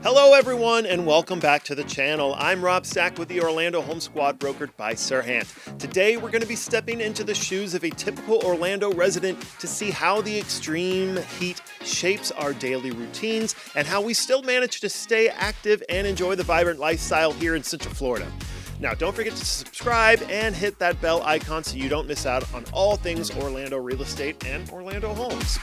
Hello everyone and welcome back to the channel. I'm Rob Stack with the Orlando Home Squad brokered by Serhant. Today we're going to be stepping into the shoes of a typical Orlando resident to see how the extreme heat shapes our daily routines and how we still manage to stay active and enjoy the vibrant lifestyle here in Central Florida. Now don't forget to subscribe and hit that bell icon so you don't miss out on all things Orlando real estate and Orlando homes.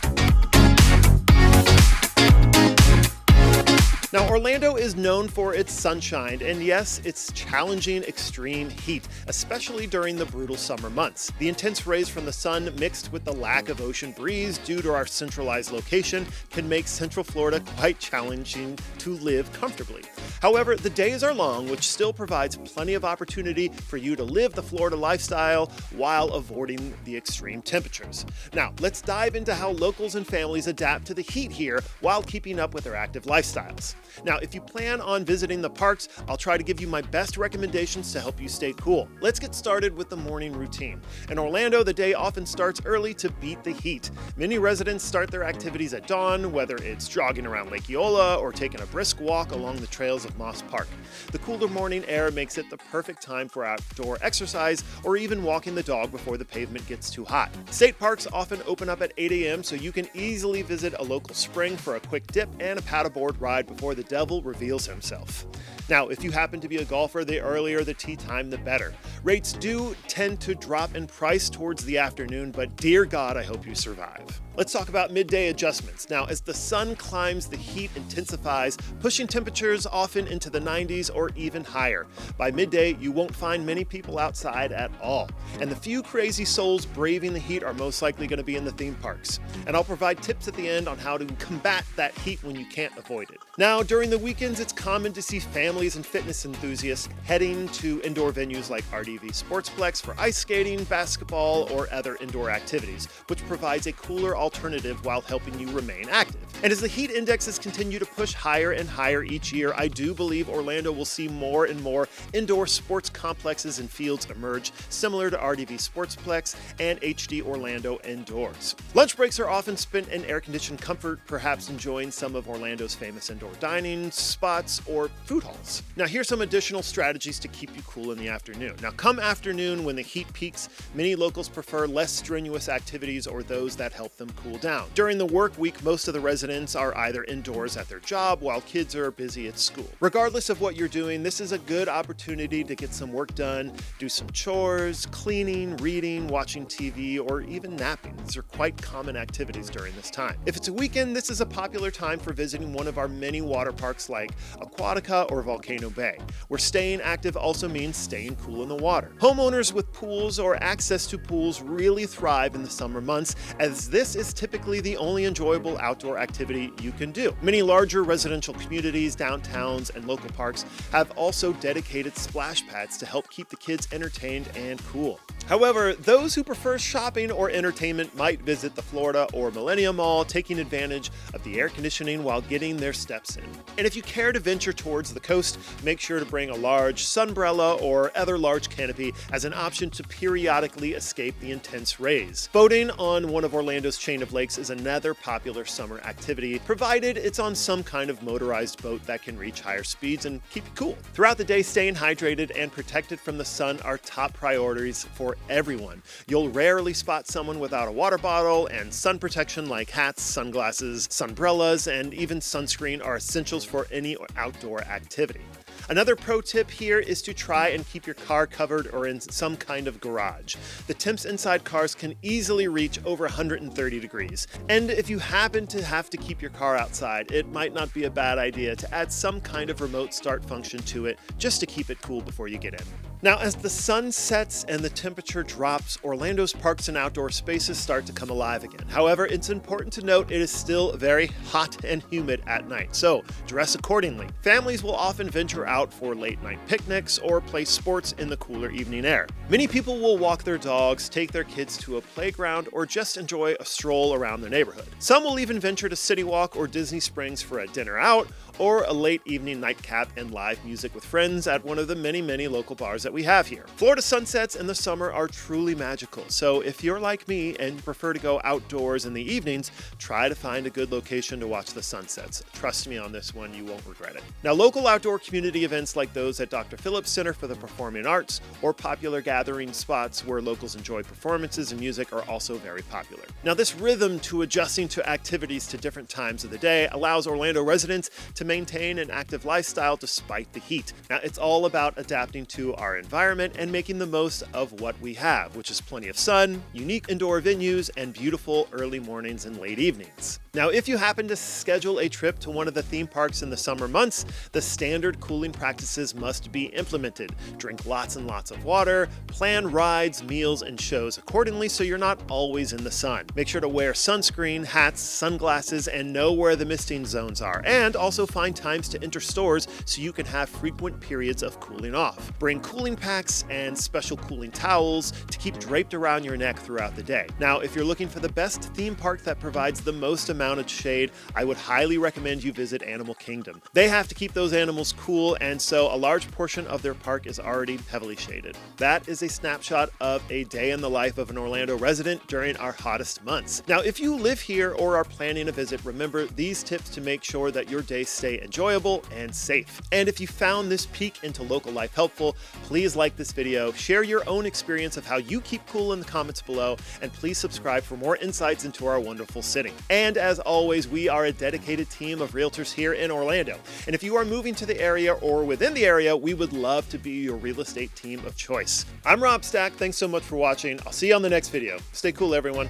Now, Orlando is known for its sunshine, and yes, its challenging extreme heat, especially during the brutal summer months. The intense rays from the sun mixed with the lack of ocean breeze due to our centralized location can make Central Florida quite challenging to live comfortably. However, the days are long, which still provides plenty of opportunity for you to live the Florida lifestyle while avoiding the extreme temperatures. Now, let's dive into how locals and families adapt to the heat here while keeping up with their active lifestyles. Now, if you plan on visiting the parks, I'll try to give you my best recommendations to help you stay cool. Let's get started with the morning routine. In Orlando, the day often starts early to beat the heat. Many residents start their activities at dawn, whether it's jogging around Lake Eola or taking a brisk walk along the trails of Moss Park. The cooler morning air makes it the perfect time for outdoor exercise or even walking the dog before the pavement gets too hot. State parks often open up at 8 a.m. so you can easily visit a local spring for a quick dip and a paddleboard ride before the devil reveals himself. Now, if you happen to be a golfer, the earlier the tee time, the better. Rates do tend to drop in price towards the afternoon, but dear God, I hope you survive. Let's talk about midday adjustments. Now, as the sun climbs, the heat intensifies, pushing temperatures often into the 90s or even higher. By midday, you won't find many people outside at all. And the few crazy souls braving the heat are most likely going to be in the theme parks. And I'll provide tips at the end on how to combat that heat when you can't avoid it. Now, during the weekends, it's common to see families and fitness enthusiasts heading to indoor venues like RDV Sportsplex for ice skating, basketball, or other indoor activities, which provides a cooler alternative while helping you remain active. And as the heat indexes continue to push higher and higher each year, I do believe Orlando will see more and more indoor sports complexes and fields emerge, similar to RDV Sportsplex and HD Orlando indoors. Lunch breaks are often spent in air-conditioned comfort, perhaps enjoying some of Orlando's famous indoor dining spots or food halls. Now, here's some additional strategies to keep you cool in the afternoon. Now, come afternoon when the heat peaks, many locals prefer less strenuous activities or those that help them cool down. During the work week, most of the residents are either indoors at their job while kids are busy at school. Regardless of what you're doing, this is a good opportunity to get some work done, do some chores, cleaning, reading, watching TV, or even napping. These are quite common activities during this time. If it's a weekend, this is a popular time for visiting one of our many water parks like Aquatica or Volcano Bay, where staying active also means staying cool in the water. Homeowners with pools or access to pools really thrive in the summer months, as this is typically the only enjoyable outdoor activity you can do. Many larger residential communities, downtowns, and local parks have also dedicated splash pads to help keep the kids entertained and cool. However, those who prefer shopping or entertainment might visit the Florida or Millennium Mall, taking advantage of the air conditioning while getting their steps in. And if you care to venture towards the coast, make sure to bring a large sunbrella or other large canopy as an option to periodically escape the intense rays. Boating on one of Orlando's chain of lakes is another popular summer activity, provided it's on some kind of motorized boat that can reach higher speeds and keep you cool. Throughout the day, staying hydrated and protected from the sun are top priorities for everyone. You'll rarely spot someone without a water bottle, and sun protection like hats, sunglasses, sunbrellas, and even sunscreen are essentials for any outdoor activity. Another pro tip here is to try and keep your car covered or in some kind of garage. The temps inside cars can easily reach over 130 degrees. And if you happen to have to keep your car outside, it might not be a bad idea to add some kind of remote start function to it just to keep it cool before you get in. Now, as the sun sets and the temperature drops, Orlando's parks and outdoor spaces start to come alive again. However, it's important to note it is still very hot and humid at night, so dress accordingly. Families will often venture out for late-night picnics or play sports in the cooler evening air. Many people will walk their dogs, take their kids to a playground, or just enjoy a stroll around their neighborhood. Some will even venture to City Walk or Disney Springs for a dinner out, or a late evening nightcap and live music with friends at one of the many local bars that we have here. Florida sunsets in the summer are truly magical, so if you're like me and prefer to go outdoors in the evenings, try to find a good location to watch the sunsets. Trust me on this one, you won't regret it. Now, local outdoor community events like those at Dr. Phillips Center for the Performing Arts or popular gathering spots where locals enjoy performances and music are also very popular. Now, this rhythm to adjusting to activities to different times of the day allows Orlando residents to maintain an active lifestyle despite the heat. Now, it's all about adapting to our environment and making the most of what we have, which is plenty of sun, unique indoor venues, and beautiful early mornings and late evenings. Now, if you happen to schedule a trip to one of the theme parks in the summer months, the standard cooling practices must be implemented. Drink lots and lots of water, plan rides, meals, and shows accordingly so you're not always in the sun. Make sure to wear sunscreen, hats, sunglasses, and know where the misting zones are. And also find times to enter stores so you can have frequent periods of cooling off. Bring cooling packs and special cooling towels to keep draped around your neck throughout the day. Now, if you're looking for the best theme park that provides the most amount of shade, I would highly recommend you visit Animal Kingdom. They have to keep those animals cool, and so a large portion of their park is already heavily shaded. That is a snapshot of a day in the life of an Orlando resident during our hottest months. Now, if you live here or are planning a visit, remember these tips to make sure that your days stay enjoyable and safe. And if you found this peek into local life helpful, please like this video, share your own experience of how you keep cool in the comments below, and please subscribe for more insights into our wonderful city. And as always, we are a dedicated team of realtors here in Orlando. And if you are moving to the area or within the area, we would love to be your real estate team of choice. I'm Rob Stack. Thanks so much for watching. I'll see you on the next video. Stay cool, everyone.